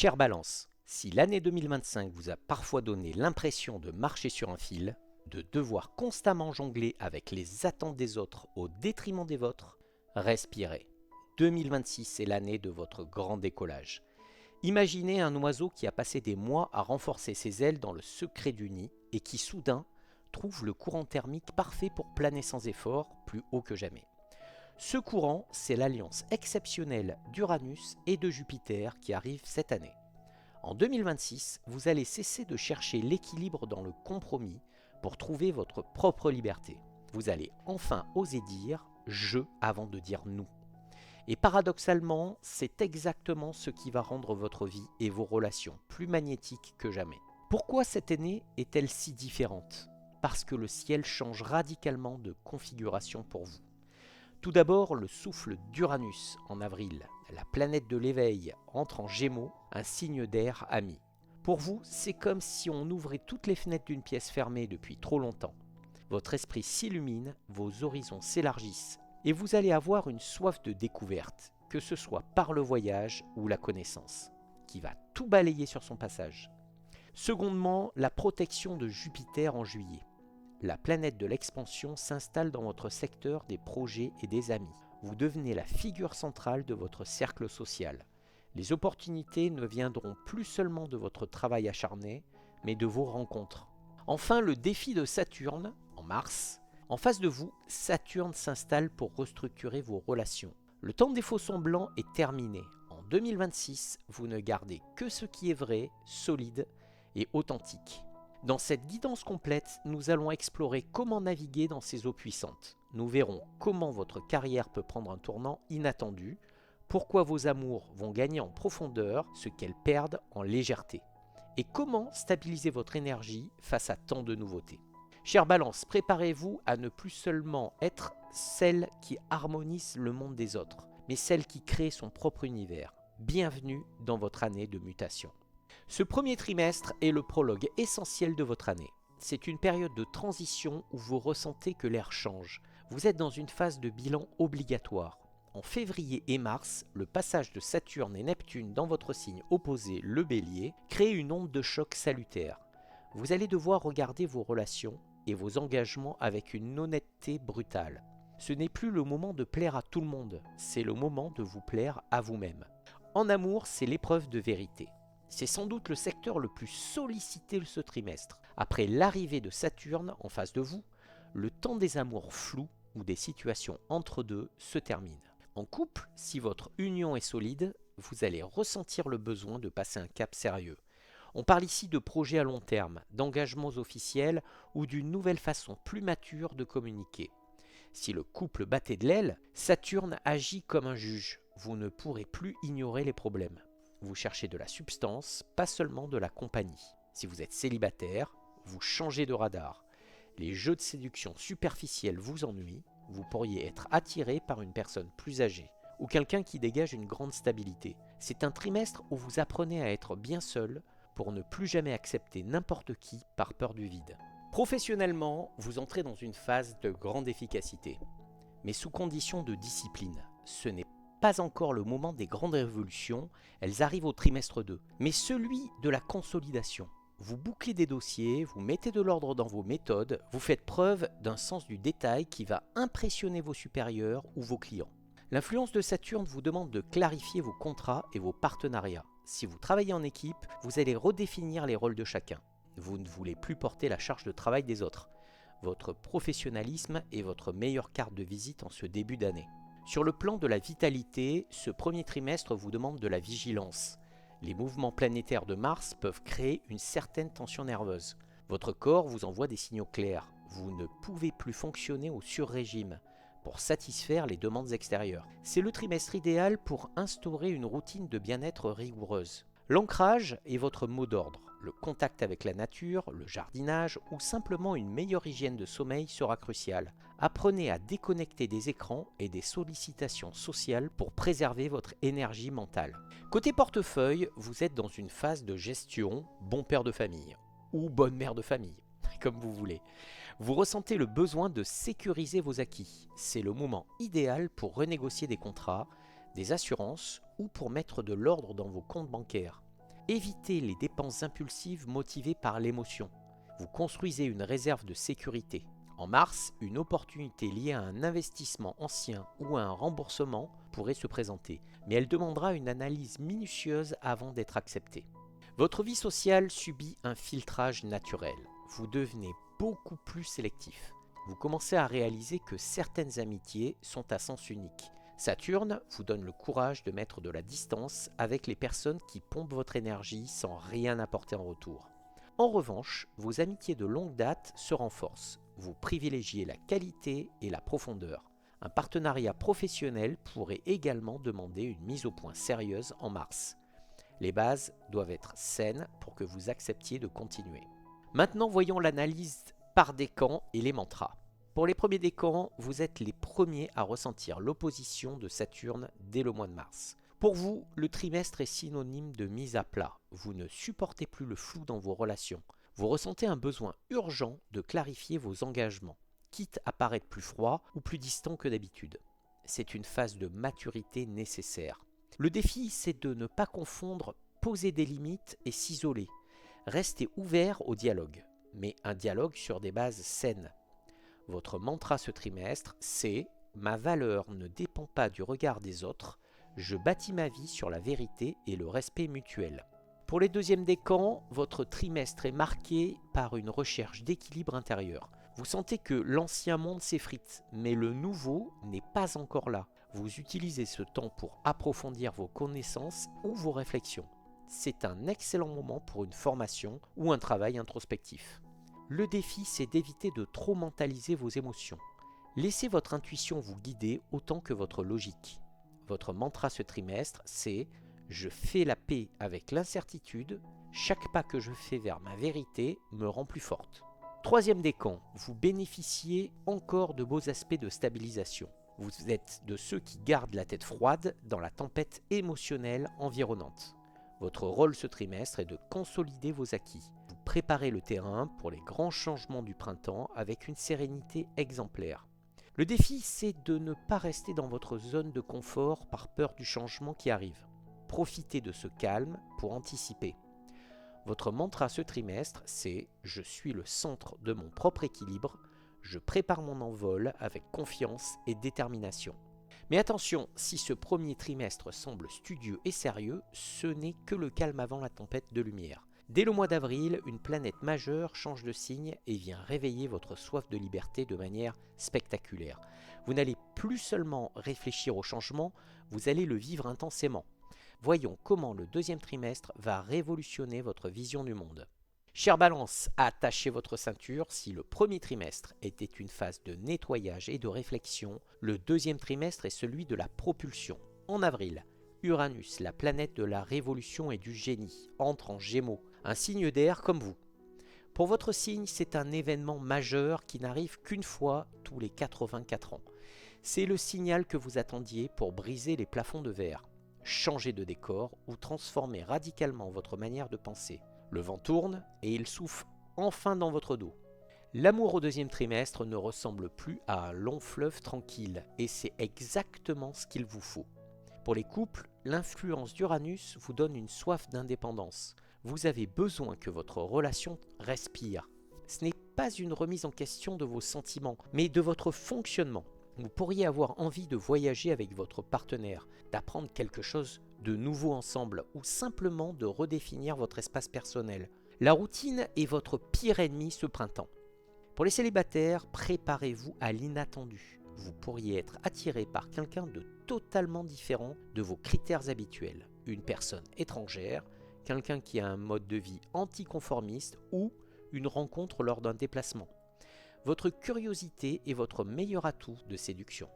Chère Balance, si l'année 2025 vous a parfois donné l'impression de marcher sur un fil, de devoir constamment jongler avec les attentes des autres au détriment des vôtres, respirez. 2026 est l'année de votre grand décollage. Imaginez un oiseau qui a passé des mois à renforcer ses ailes dans le secret du nid et qui soudain trouve le courant thermique parfait pour planer sans effort, plus haut que jamais. Ce courant, c'est l'alliance exceptionnelle d'Uranus et de Jupiter qui arrive cette année. En 2026, vous allez cesser de chercher l'équilibre dans le compromis pour trouver votre propre liberté. Vous allez enfin oser dire « je » avant de dire « nous ». Et paradoxalement, c'est exactement ce qui va rendre votre vie et vos relations plus magnétiques que jamais. Pourquoi cette année est-elle si différente? Parce que le ciel change radicalement de configuration pour vous. Tout d'abord, le souffle d'Uranus en avril, la planète de l'éveil, entre en Gémeaux, un signe d'air ami. Pour vous, c'est comme si on ouvrait toutes les fenêtres d'une pièce fermée depuis trop longtemps. Votre esprit s'illumine, vos horizons s'élargissent, et vous allez avoir une soif de découverte, que ce soit par le voyage ou la connaissance, qui va tout balayer sur son passage. Secondement, la protection de Jupiter en juillet. La planète de l'expansion s'installe dans votre secteur des projets et des amis. Vous devenez la figure centrale de votre cercle social. Les opportunités ne viendront plus seulement de votre travail acharné, mais de vos rencontres. Enfin, le défi de Saturne, en mars. En face de vous, Saturne s'installe pour restructurer vos relations. Le temps des faux-semblants est terminé. En 2026, vous ne gardez que ce qui est vrai, solide et authentique. Dans cette guidance complète, nous allons explorer comment naviguer dans ces eaux puissantes. Nous verrons comment votre carrière peut prendre un tournant inattendu, pourquoi vos amours vont gagner en profondeur ce qu'elles perdent en légèreté, et comment stabiliser votre énergie face à tant de nouveautés. Chère Balance, préparez-vous à ne plus seulement être celle qui harmonise le monde des autres, mais celle qui crée son propre univers. Bienvenue dans votre année de mutation. Ce premier trimestre est le prologue essentiel de votre année. C'est une période de transition où vous ressentez que l'air change. Vous êtes dans une phase de bilan obligatoire. En février et mars, le passage de Saturne et Neptune dans votre signe opposé, le Bélier, crée une onde de choc salutaire. Vous allez devoir regarder vos relations et vos engagements avec une honnêteté brutale. Ce n'est plus le moment de plaire à tout le monde, c'est le moment de vous plaire à vous-même. En amour, c'est l'épreuve de vérité. C'est sans doute le secteur le plus sollicité ce trimestre. Après l'arrivée de Saturne en face de vous, le temps des amours flous ou des situations entre deux se termine. En couple, si votre union est solide, vous allez ressentir le besoin de passer un cap sérieux. On parle ici de projets à long terme, d'engagements officiels ou d'une nouvelle façon plus mature de communiquer. Si le couple battait de l'aile, Saturne agit comme un juge. Vous ne pourrez plus ignorer les problèmes. Vous cherchez de la substance, pas seulement de la compagnie. Si vous êtes célibataire, vous changez de radar. Les jeux de séduction superficiels vous ennuient, vous pourriez être attiré par une personne plus âgée ou quelqu'un qui dégage une grande stabilité. C'est un trimestre où vous apprenez à être bien seul pour ne plus jamais accepter n'importe qui par peur du vide. Professionnellement, vous entrez dans une phase de grande efficacité, mais sous condition de discipline. Ce n'est pas encore le moment des grandes révolutions, elles arrivent au trimestre 2, mais celui de la consolidation. Vous bouclez des dossiers, vous mettez de l'ordre dans vos méthodes, vous faites preuve d'un sens du détail qui va impressionner vos supérieurs ou vos clients. L'influence de Saturne vous demande de clarifier vos contrats et vos partenariats. Si vous travaillez en équipe, vous allez redéfinir les rôles de chacun. Vous ne voulez plus porter la charge de travail des autres. Votre professionnalisme est votre meilleure carte de visite en ce début d'année. Sur le plan de la vitalité, ce premier trimestre vous demande de la vigilance. Les mouvements planétaires de Mars peuvent créer une certaine tension nerveuse. Votre corps vous envoie des signaux clairs. Vous ne pouvez plus fonctionner au sur-régime pour satisfaire les demandes extérieures. C'est le trimestre idéal pour instaurer une routine de bien-être rigoureuse. L'ancrage est votre mot d'ordre. Le contact avec la nature, le jardinage ou simplement une meilleure hygiène de sommeil sera crucial. Apprenez à déconnecter des écrans et des sollicitations sociales pour préserver votre énergie mentale. Côté portefeuille, vous êtes dans une phase de gestion bon père de famille ou bonne mère de famille, comme vous voulez. Vous ressentez le besoin de sécuriser vos acquis. C'est le moment idéal pour renégocier des contrats, des assurances ou pour mettre de l'ordre dans vos comptes bancaires. Évitez les dépenses impulsives motivées par l'émotion. Vous construisez une réserve de sécurité. En mars, une opportunité liée à un investissement ancien ou à un remboursement pourrait se présenter, mais elle demandera une analyse minutieuse avant d'être acceptée. Votre vie sociale subit un filtrage naturel. Vous devenez beaucoup plus sélectif. Vous commencez à réaliser que certaines amitiés sont à sens unique. Saturne vous donne le courage de mettre de la distance avec les personnes qui pompent votre énergie sans rien apporter en retour. En revanche, vos amitiés de longue date se renforcent. Vous privilégiez la qualité et la profondeur. Un partenariat professionnel pourrait également demander une mise au point sérieuse en mars. Les bases doivent être saines pour que vous acceptiez de continuer. Maintenant, voyons l'analyse par décan et les mantras. Pour les premiers décans, vous êtes les premiers à ressentir l'opposition de Saturne dès le mois de mars. Pour vous, le trimestre est synonyme de mise à plat. Vous ne supportez plus le flou dans vos relations. Vous ressentez un besoin urgent de clarifier vos engagements, quitte à paraître plus froid ou plus distant que d'habitude. C'est une phase de maturité nécessaire. Le défi, c'est de ne pas confondre poser des limites et s'isoler. Restez ouvert au dialogue, mais un dialogue sur des bases saines. Votre mantra ce trimestre, c'est « Ma valeur ne dépend pas du regard des autres, je bâtis ma vie sur la vérité et le respect mutuel. » Pour les deuxièmes décans, votre trimestre est marqué par une recherche d'équilibre intérieur. Vous sentez que l'ancien monde s'effrite, mais le nouveau n'est pas encore là. Vous utilisez ce temps pour approfondir vos connaissances ou vos réflexions. C'est un excellent moment pour une formation ou un travail introspectif. Le défi, c'est d'éviter de trop mentaliser vos émotions. Laissez votre intuition vous guider autant que votre logique. Votre mantra ce trimestre, c'est « Je fais la paix avec l'incertitude, chaque pas que je fais vers ma vérité me rend plus forte. » Troisième décan, vous bénéficiez encore de beaux aspects de stabilisation. Vous êtes de ceux qui gardent la tête froide dans la tempête émotionnelle environnante. Votre rôle ce trimestre est de consolider vos acquis. Vous préparez le terrain pour les grands changements du printemps avec une sérénité exemplaire. Le défi, c'est de ne pas rester dans votre zone de confort par peur du changement qui arrive. Profitez de ce calme pour anticiper. Votre mantra ce trimestre, c'est « Je suis le centre de mon propre équilibre, je prépare mon envol avec confiance et détermination. » Mais attention, si ce premier trimestre semble studieux et sérieux, ce n'est que le calme avant la tempête de lumière. Dès le mois d'avril, une planète majeure change de signe et vient réveiller votre soif de liberté de manière spectaculaire. Vous n'allez plus seulement réfléchir au changement, vous allez le vivre intensément. Voyons comment le deuxième trimestre va révolutionner votre vision du monde. Chère Balance, attachez votre ceinture. Si le premier trimestre était une phase de nettoyage et de réflexion, le deuxième trimestre est celui de la propulsion. En avril, Uranus, la planète de la révolution et du génie, entre en Gémeaux, un signe d'air comme vous. Pour votre signe, c'est un événement majeur qui n'arrive qu'une fois tous les 84 ans. C'est le signal que vous attendiez pour briser les plafonds de verre, changer de décor ou transformer radicalement votre manière de penser. Le vent tourne et il souffle enfin dans votre dos. L'amour au deuxième trimestre ne ressemble plus à un long fleuve tranquille et c'est exactement ce qu'il vous faut. Pour les couples, l'influence d'Uranus vous donne une soif d'indépendance. Vous avez besoin que votre relation respire. Ce n'est pas une remise en question de vos sentiments, mais de votre fonctionnement. Vous pourriez avoir envie de voyager avec votre partenaire, d'apprendre quelque chose de nouveau ensemble ou simplement de redéfinir votre espace personnel. La routine est votre pire ennemi ce printemps. Pour les célibataires, préparez-vous à l'inattendu. Vous pourriez être attiré par quelqu'un de totalement différent de vos critères habituels. Une personne étrangère, quelqu'un qui a un mode de vie anticonformiste ou une rencontre lors d'un déplacement. Votre curiosité est votre meilleur atout de séduction.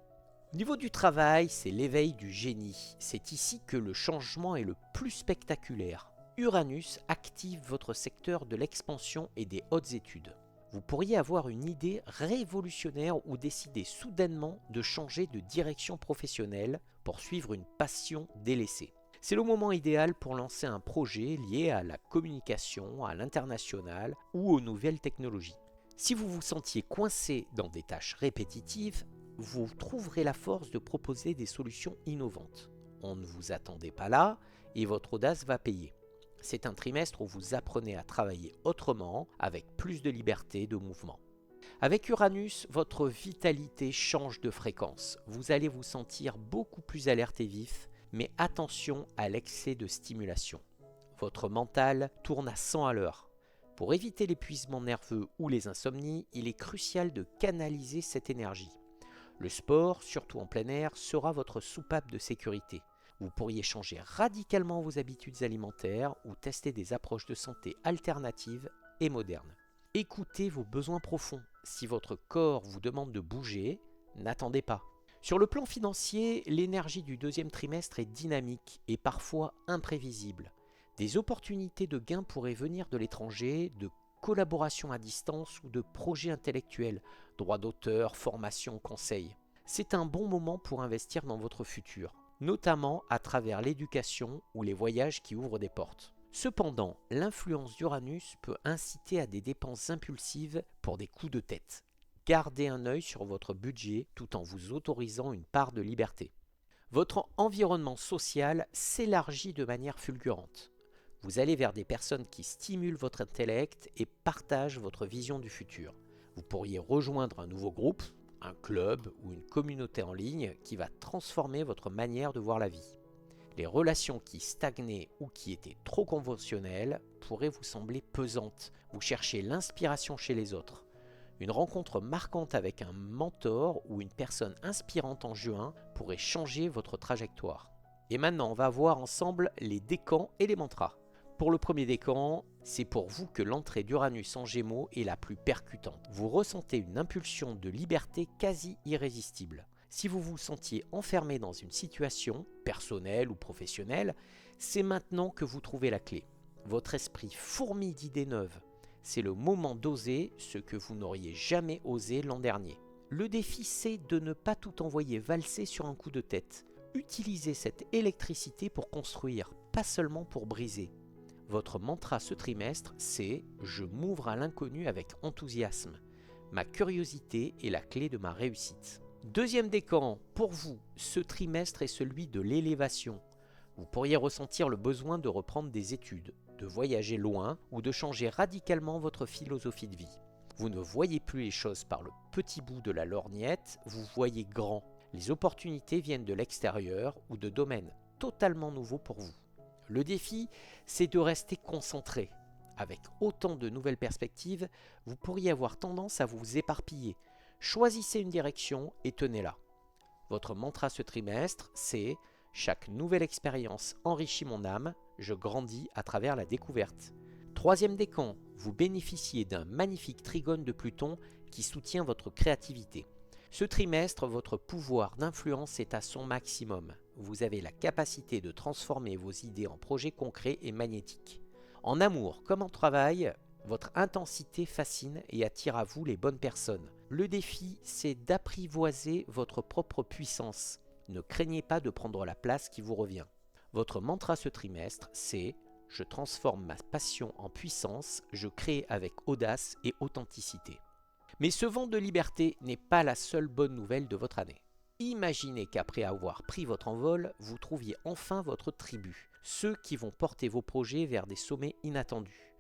Au niveau du travail, c'est l'éveil du génie. C'est ici que le changement est le plus spectaculaire. Uranus active votre secteur de l'expansion et des hautes études. Vous pourriez avoir une idée révolutionnaire ou décider soudainement de changer de direction professionnelle pour suivre une passion délaissée. C'est le moment idéal pour lancer un projet lié à la communication, à l'international ou aux nouvelles technologies. Si vous vous sentiez coincé dans des tâches répétitives, vous trouverez la force de proposer des solutions innovantes. On ne vous attendait pas là et votre audace va payer. C'est un trimestre où vous apprenez à travailler autrement, avec plus de liberté et de mouvement. Avec Uranus, votre vitalité change de fréquence. Vous allez vous sentir beaucoup plus alerte et vif, mais attention à l'excès de stimulation. Votre mental tourne à 100 à l'heure. Pour éviter l'épuisement nerveux ou les insomnies, il est crucial de canaliser cette énergie. Le sport, surtout en plein air, sera votre soupape de sécurité. Vous pourriez changer radicalement vos habitudes alimentaires ou tester des approches de santé alternatives et modernes. Écoutez vos besoins profonds. Si votre corps vous demande de bouger, n'attendez pas. Sur le plan financier, l'énergie du deuxième trimestre est dynamique et parfois imprévisible. Des opportunités de gains pourraient venir de l'étranger, de collaborations à distance ou de projets intellectuels, droits d'auteur, formation, conseils. C'est un bon moment pour investir dans votre futur, notamment à travers l'éducation ou les voyages qui ouvrent des portes. Cependant, l'influence d'Uranus peut inciter à des dépenses impulsives pour des coups de tête. Gardez un œil sur votre budget tout en vous autorisant une part de liberté. Votre environnement social s'élargit de manière fulgurante. Vous allez vers des personnes qui stimulent votre intellect et partagent votre vision du futur. Vous pourriez rejoindre un nouveau groupe, un club ou une communauté en ligne qui va transformer votre manière de voir la vie. Les relations qui stagnaient ou qui étaient trop conventionnelles pourraient vous sembler pesantes. Vous cherchez l'inspiration chez les autres. Une rencontre marquante avec un mentor ou une personne inspirante en juin pourrait changer votre trajectoire. Et maintenant, on va voir ensemble les décans et les mantras. Pour le premier décan, c'est pour vous que l'entrée d'Uranus en Gémeaux est la plus percutante. Vous ressentez une impulsion de liberté quasi irrésistible. Si vous vous sentiez enfermé dans une situation, personnelle ou professionnelle, c'est maintenant que vous trouvez la clé. Votre esprit fourmille d'idées neuves. C'est le moment d'oser ce que vous n'auriez jamais osé l'an dernier. Le défi, c'est de ne pas tout envoyer valser sur un coup de tête. Utilisez cette électricité pour construire, pas seulement pour briser. Votre mantra ce trimestre, c'est « Je m'ouvre à l'inconnu avec enthousiasme. Ma curiosité est la clé de ma réussite ». Deuxième décan, pour vous, ce trimestre est celui de l'élévation. Vous pourriez ressentir le besoin de reprendre des études, de voyager loin ou de changer radicalement votre philosophie de vie. Vous ne voyez plus les choses par le petit bout de la lorgnette, vous voyez grand. Les opportunités viennent de l'extérieur ou de domaines totalement nouveaux pour vous. Le défi, c'est de rester concentré. Avec autant de nouvelles perspectives, vous pourriez avoir tendance à vous éparpiller. Choisissez une direction et tenez-la. Votre mantra ce trimestre, c'est « Chaque nouvelle expérience enrichit mon âme, je grandis à travers la découverte ». Troisième décan, vous bénéficiez d'un magnifique trigone de Pluton qui soutient votre créativité. Ce trimestre, votre pouvoir d'influence est à son maximum. Vous avez la capacité de transformer vos idées en projets concrets et magnétiques. En amour comme en travail, votre intensité fascine et attire à vous les bonnes personnes. Le défi, c'est d'apprivoiser votre propre puissance. Ne craignez pas de prendre la place qui vous revient. Votre mantra ce trimestre, c'est « Je transforme ma passion en puissance, je crée avec audace et authenticité ». Mais ce vent de liberté n'est pas la seule bonne nouvelle de votre année. Imaginez qu'après avoir pris votre envol, vous trouviez enfin votre tribu, ceux qui vont porter vos projets vers des sommets inattendus.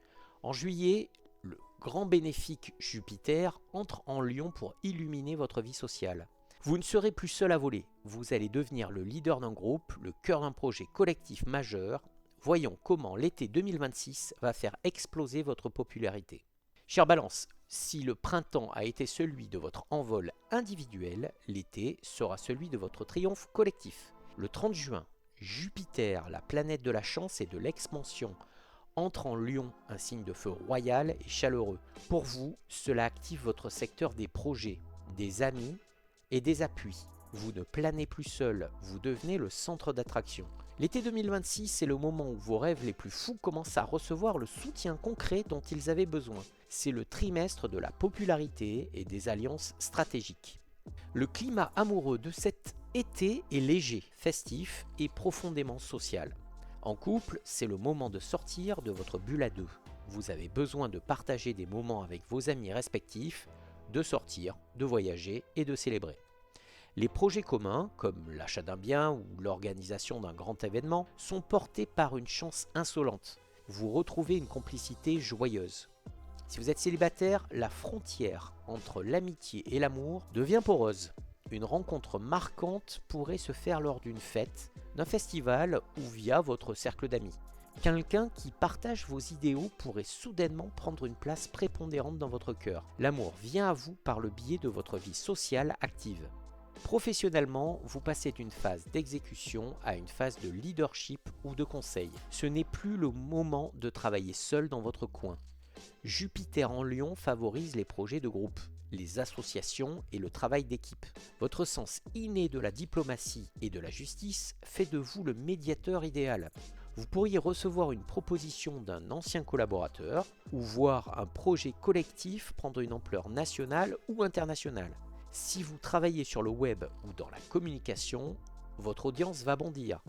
En juillet, le grand bénéfique Jupiter entre en Lion pour illuminer votre vie sociale. Vous ne serez plus seul à voler, vous allez devenir le leader d'un groupe, le cœur d'un projet collectif majeur. Voyons comment l'été 2026 va faire exploser votre popularité. Chère Balance, si le printemps a été celui de votre envol individuel, l'été sera celui de votre triomphe collectif. Le 30 juin, Jupiter, la planète de la chance et de l'expansion, entre en Lion, un signe de feu royal et chaleureux. Pour vous, cela active votre secteur des projets, des amis et des appuis. Vous ne planez plus seul, vous devenez le centre d'attraction. L'été 2026, c'est le moment où vos rêves les plus fous commencent à recevoir le soutien concret dont ils avaient besoin. C'est le trimestre de la popularité et des alliances stratégiques. Le climat amoureux de cet été est léger, festif et profondément social. En couple, c'est le moment de sortir de votre bulle à deux. Vous avez besoin de partager des moments avec vos amis respectifs, de sortir, de voyager et de célébrer. Les projets communs, comme l'achat d'un bien ou l'organisation d'un grand événement, sont portés par une chance insolente. vous retrouvez une complicité joyeuse. Si vous êtes célibataire, la frontière entre l'amitié et l'amour devient poreuse. Une rencontre marquante pourrait se faire lors d'une fête, d'un festival ou via votre cercle d'amis. Quelqu'un qui partage vos idéaux pourrait soudainement prendre une place prépondérante dans votre cœur. L'amour vient à vous par le biais de votre vie sociale active. Professionnellement, vous passez d'une phase d'exécution à une phase de leadership ou de conseil. Ce n'est plus le moment de travailler seul dans votre coin. Jupiter en Lion favorise les projets de groupe, les associations et le travail d'équipe. Votre sens inné de la diplomatie et de la justice fait de vous le médiateur idéal. Vous pourriez recevoir une proposition d'un ancien collaborateur ou voir un projet collectif prendre une ampleur nationale ou internationale. Si vous travaillez sur le web ou dans la communication, votre audience va bondir.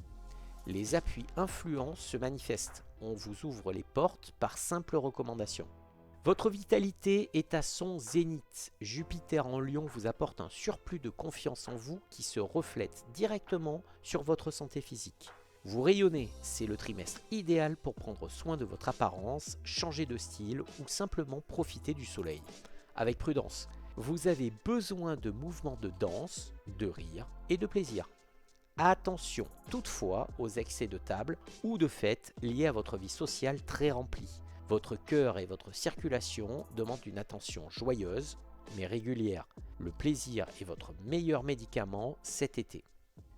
Les appuis influents se manifestent. On vous ouvre les portes par simple recommandation. Votre vitalité est à son zénith. Jupiter en Lion vous apporte un surplus de confiance en vous qui se reflète directement sur votre santé physique. Vous rayonnez, c'est le trimestre idéal pour prendre soin de votre apparence, changer de style ou simplement profiter du soleil. Avec prudence, vous avez besoin de mouvements de danse, de rire et de plaisir. Attention toutefois aux excès de table ou de fêtes liés à votre vie sociale très remplie. Votre cœur et votre circulation demandent une attention joyeuse mais régulière. Le plaisir est votre meilleur médicament cet été.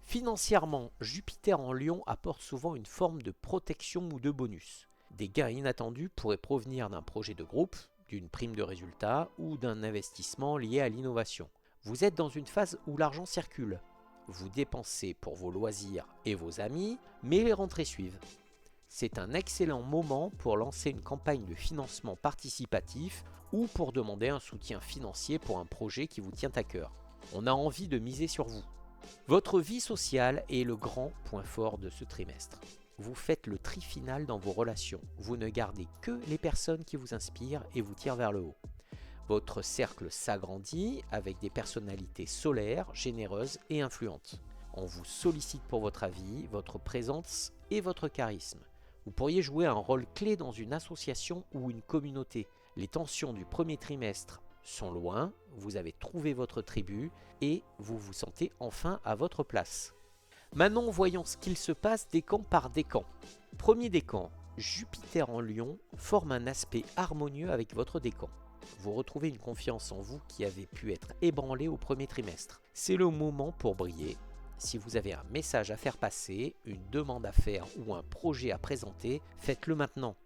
Financièrement, Jupiter en Lion apporte souvent une forme de protection ou de bonus. Des gains inattendus pourraient provenir d'un projet de groupe, d'une prime de résultat ou d'un investissement lié à l'innovation. Vous êtes dans une phase où l'argent circule. Vous dépensez pour vos loisirs et vos amis, mais les rentrées suivent. C'est un excellent moment pour lancer une campagne de financement participatif ou pour demander un soutien financier pour un projet qui vous tient à cœur. On a envie de miser sur vous. Votre vie sociale est le grand point fort de ce trimestre. Vous faites le tri final dans vos relations. Vous ne gardez que les personnes qui vous inspirent et vous tirent vers le haut. Votre cercle s'agrandit avec des personnalités solaires, généreuses et influentes. On vous sollicite pour votre avis, votre présence et votre charisme. Vous pourriez jouer un rôle clé dans une association ou une communauté. Les tensions du premier trimestre sont loin, vous avez trouvé votre tribu et vous vous sentez enfin à votre place. Maintenant, voyons ce qu'il se passe décan par décan. Premier décan, Jupiter en Lion forme un aspect harmonieux avec votre décan. Vous retrouvez une confiance en vous qui avait pu être ébranlée au premier trimestre. C'est le moment pour briller. Si vous avez un message à faire passer, une demande à faire ou un projet à présenter, faites-le maintenant.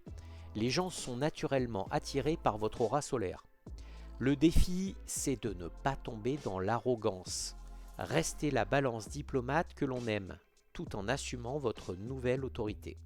Les gens sont naturellement attirés par votre aura solaire. Le défi, c'est de ne pas tomber dans l'arrogance. Restez la balance diplomate que l'on aime, tout en assumant votre nouvelle autorité.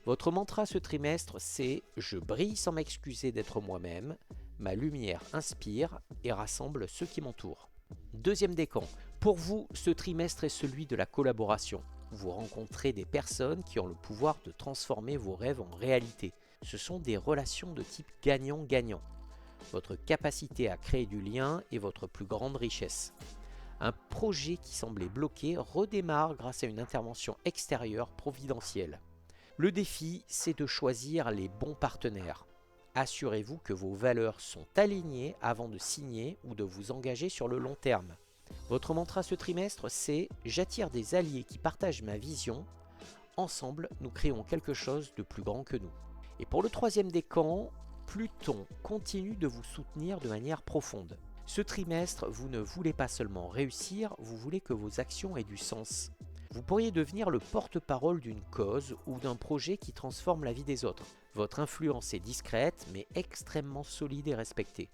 Votre mantra ce trimestre, c'est « Je brille sans m'excuser d'être moi-même, ma lumière inspire et rassemble ceux qui m'entourent ». Deuxième décan, pour vous, ce trimestre est celui de la collaboration. Vous rencontrez des personnes qui ont le pouvoir de transformer vos rêves en réalité. Ce sont des relations de type gagnant-gagnant. Votre capacité à créer du lien est votre plus grande richesse. Un projet qui semblait bloqué redémarre grâce à une intervention extérieure providentielle. Le défi, c'est de choisir les bons partenaires. Assurez-vous que vos valeurs sont alignées avant de signer ou de vous engager sur le long terme. Votre mantra ce trimestre, c'est « J'attire des alliés qui partagent ma vision. Ensemble, nous créons quelque chose de plus grand que nous ». Et pour le troisième décan, Pluton continue de vous soutenir de manière profonde. Ce trimestre, vous ne voulez pas seulement réussir, vous voulez que vos actions aient du sens. Vous pourriez devenir le porte-parole d'une cause ou d'un projet qui transforme la vie des autres. Votre influence est discrète, mais extrêmement solide et respectée.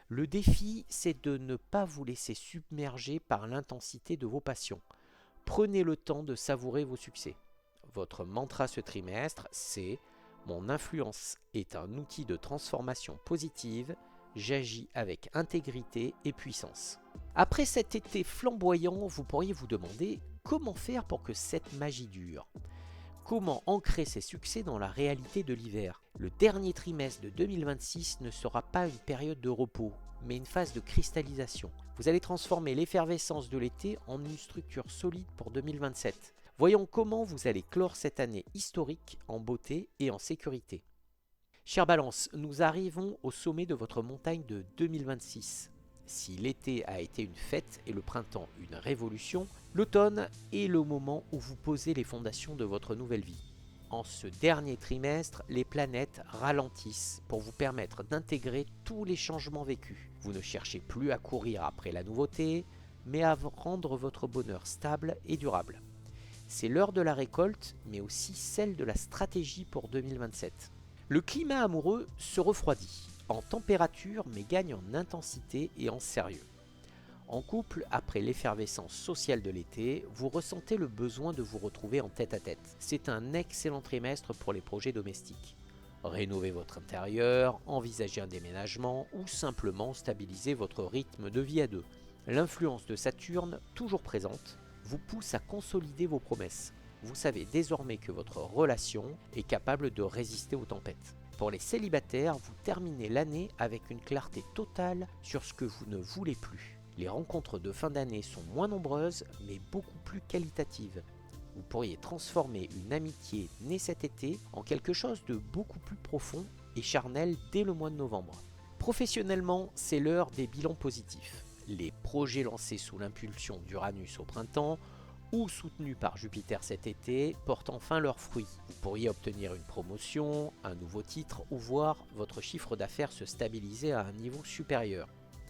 Le défi, c'est de ne pas vous laisser submerger par l'intensité de vos passions. Prenez le temps de savourer vos succès. Votre mantra ce trimestre, c'est « Mon influence est un outil de transformation positive. J'agis avec intégrité et puissance ». Après cet été flamboyant, vous pourriez vous demander comment faire pour que cette magie dure. Comment ancrer ces succès dans la réalité de l'hiver? Le dernier trimestre de 2026 ne sera pas une période de repos, mais une phase de cristallisation. Vous allez transformer l'effervescence de l'été en une structure solide pour 2027. Voyons comment vous allez clore cette année historique en beauté et en sécurité. Chère Balance, nous arrivons au sommet de votre montagne de 2026. Si l'été a été une fête et le printemps une révolution, l'automne est le moment où vous posez les fondations de votre nouvelle vie. En ce dernier trimestre, les planètes ralentissent pour vous permettre d'intégrer tous les changements vécus. Vous ne cherchez plus à courir après la nouveauté, mais à rendre votre bonheur stable et durable. C'est l'heure de la récolte, mais aussi celle de la stratégie pour 2027. Le climat amoureux se refroidit en température mais gagne en intensité et en sérieux. En couple, après l'effervescence sociale de l'été, vous ressentez le besoin de vous retrouver en tête-à-tête. C'est un excellent trimestre pour les projets domestiques. Rénovez votre intérieur, envisagez un déménagement ou simplement stabilisez votre rythme de vie à deux. L'influence de Saturne, toujours présente, vous pousse à consolider vos promesses. Vous savez désormais que votre relation est capable de résister aux tempêtes. Pour les célibataires, vous terminez l'année avec une clarté totale sur ce que vous ne voulez plus. Les rencontres de fin d'année sont moins nombreuses, mais beaucoup plus qualitatives. Vous pourriez transformer une amitié née cet été en quelque chose de beaucoup plus profond et charnel dès le mois de novembre. Professionnellement, c'est l'heure des bilans positifs. Les projets lancés sous l'impulsion d'Uranus au printemps ou soutenus par Jupiter cet été portent enfin leurs fruits. Vous pourriez obtenir une promotion, un nouveau titre ou voir votre chiffre d'affaires se stabiliser à un niveau supérieur.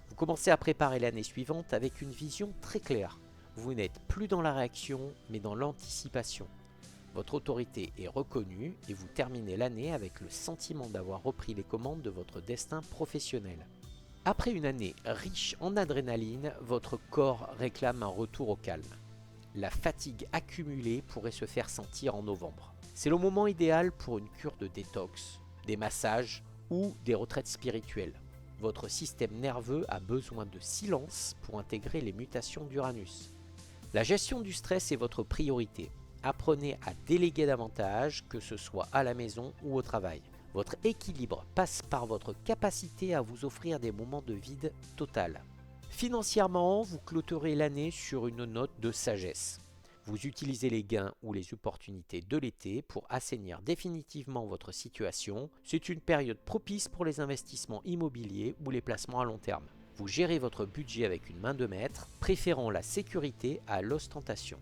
Vous commencez à préparer l'année suivante avec une vision très claire. Vous n'êtes plus dans la réaction, mais dans l'anticipation. Votre autorité est reconnue et vous terminez l'année avec le sentiment d'avoir repris les commandes de votre destin professionnel. Après une année riche en adrénaline, votre corps réclame un retour au calme. La fatigue accumulée pourrait se faire sentir en novembre. C'est le moment idéal pour une cure de détox, des massages ou des retraites spirituelles. Votre système nerveux a besoin de silence pour intégrer les mutations d'Uranus. La gestion du stress est votre priorité. Apprenez à déléguer davantage, que ce soit à la maison ou au travail. Votre équilibre passe par votre capacité à vous offrir des moments de vide total. Financièrement, vous clôturez l'année sur une note de sagesse. Vous utilisez les gains ou les opportunités de l'été pour assainir définitivement votre situation. C'est une période propice pour les investissements immobiliers ou les placements à long terme. Vous gérez votre budget avec une main de maître, préférant la sécurité à l'ostentation.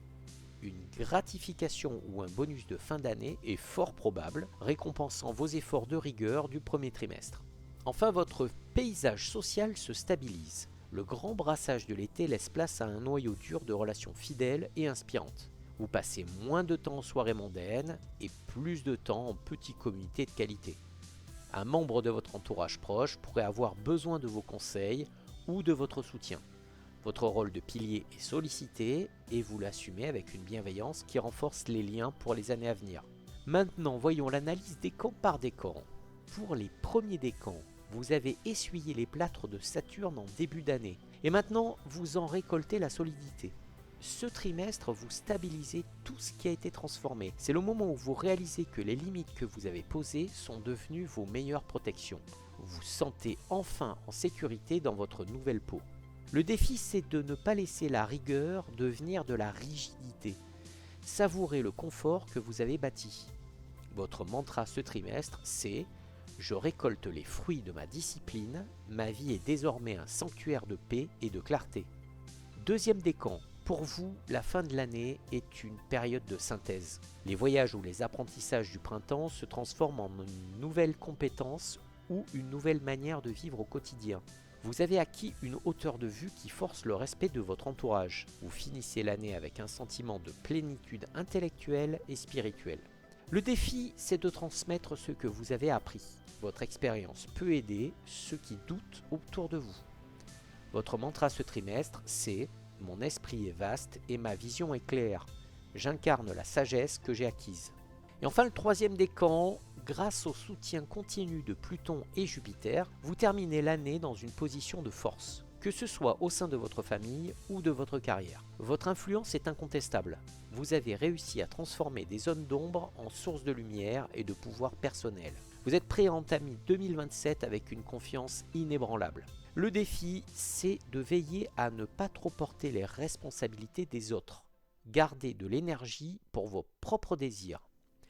Une gratification ou un bonus de fin d'année est fort probable, récompensant vos efforts de rigueur du premier trimestre. Enfin, votre paysage social se stabilise. Le grand brassage de l'été laisse place à un noyau dur de relations fidèles et inspirantes. Vous passez moins de temps en soirées mondaines et plus de temps en petites communautés de qualité. Un membre de votre entourage proche pourrait avoir besoin de vos conseils ou de votre soutien. Votre rôle de pilier est sollicité et vous l'assumez avec une bienveillance qui renforce les liens pour les années à venir. Maintenant, voyons l'analyse décan par décan. Pour les premiers décans, vous avez essuyé les plâtres de Saturne en début d'année et maintenant vous en récoltez la solidité. Ce trimestre, vous stabilisez tout ce qui a été transformé. C'est le moment où vous réalisez que les limites que vous avez posées sont devenues vos meilleures protections. Vous sentez enfin en sécurité dans votre nouvelle peau. Le défi, c'est de ne pas laisser la rigueur devenir de la rigidité. Savourez le confort que vous avez bâti. Votre mantra ce trimestre, c'est « Je récolte les fruits de ma discipline, ma vie est désormais un sanctuaire de paix et de clarté. » Deuxième décan, pour vous, la fin de l'année est une période de synthèse. Les voyages ou les apprentissages du printemps se transforment en une nouvelle compétence ou une nouvelle manière de vivre au quotidien. Vous avez acquis une hauteur de vue qui force le respect de votre entourage. Vous finissez l'année avec un sentiment de plénitude intellectuelle et spirituelle. Le défi, c'est de transmettre ce que vous avez appris. Votre expérience peut aider ceux qui doutent autour de vous. Votre mantra ce trimestre, c'est « Mon esprit est vaste et ma vision est claire. J'incarne la sagesse que j'ai acquise. » Et enfin, le troisième décan, grâce au soutien continu de Pluton et Jupiter, vous terminez l'année dans une position de force, que ce soit au sein de votre famille ou de votre carrière. Votre influence est incontestable. Vous avez réussi à transformer des zones d'ombre en sources de lumière et de pouvoir personnel. Vous êtes prêt à entamer 2027 avec une confiance inébranlable. Le défi, c'est de veiller à ne pas trop porter les responsabilités des autres. gardez de l'énergie pour vos propres désirs.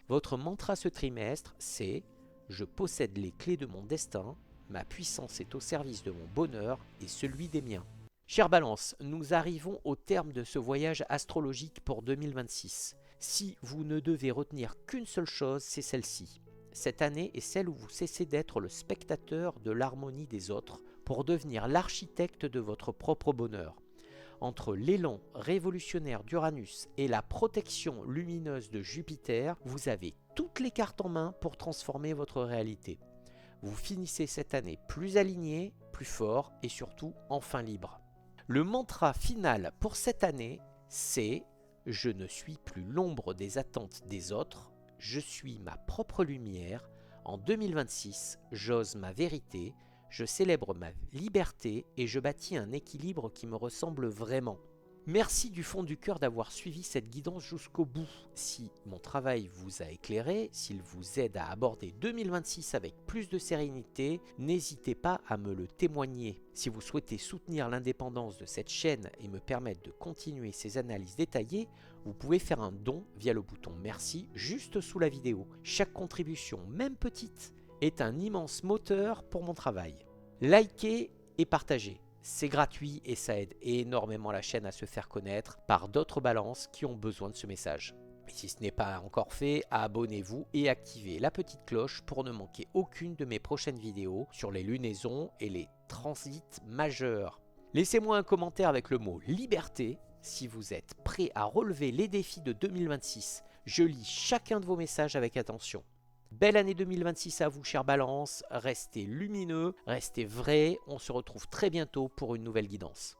Votre mantra ce trimestre, c'est « Je possède les clés de mon destin, ma puissance est au service de mon bonheur et celui des miens ». Chère Balance, nous arrivons au terme de ce voyage astrologique pour 2026. Si vous ne devez retenir qu'une seule chose, c'est celle-ci. Cette année est celle où vous cessez d'être le spectateur de l'harmonie des autres pour devenir l'architecte de votre propre bonheur. Entre l'élan révolutionnaire d'Uranus et la protection lumineuse de Jupiter, vous avez toutes les cartes en main pour transformer votre réalité. Vous finissez cette année plus aligné, plus fort et surtout enfin libre. Le mantra final pour cette année, c'est « Je ne suis plus l'ombre des attentes des autres, je suis ma propre lumière. En 2026, j'ose ma vérité, je célèbre ma liberté et je bâtis un équilibre qui me ressemble vraiment. » Merci du fond du cœur d'avoir suivi cette guidance jusqu'au bout. Si mon travail vous a éclairé, s'il vous aide à aborder 2026 avec plus de sérénité, n'hésitez pas à me le témoigner. Si vous souhaitez soutenir l'indépendance de cette chaîne et me permettre de continuer ces analyses détaillées, vous pouvez faire un don via le bouton merci juste sous la vidéo. Chaque contribution, même petite, est un immense moteur pour mon travail. Likez et partagez. C'est gratuit et ça aide énormément la chaîne à se faire connaître par d'autres balances qui ont besoin de ce message. Et si ce n'est pas encore fait, abonnez-vous et activez la petite cloche pour ne manquer aucune de mes prochaines vidéos sur les lunaisons et les transits majeurs. Laissez-moi un commentaire avec le mot liberté si vous êtes prêt à relever les défis de 2026. Je lis chacun de vos messages avec attention. Belle année 2026 à vous, chère Balance. Restez lumineux, restez vrai. On se retrouve très bientôt pour une nouvelle guidance.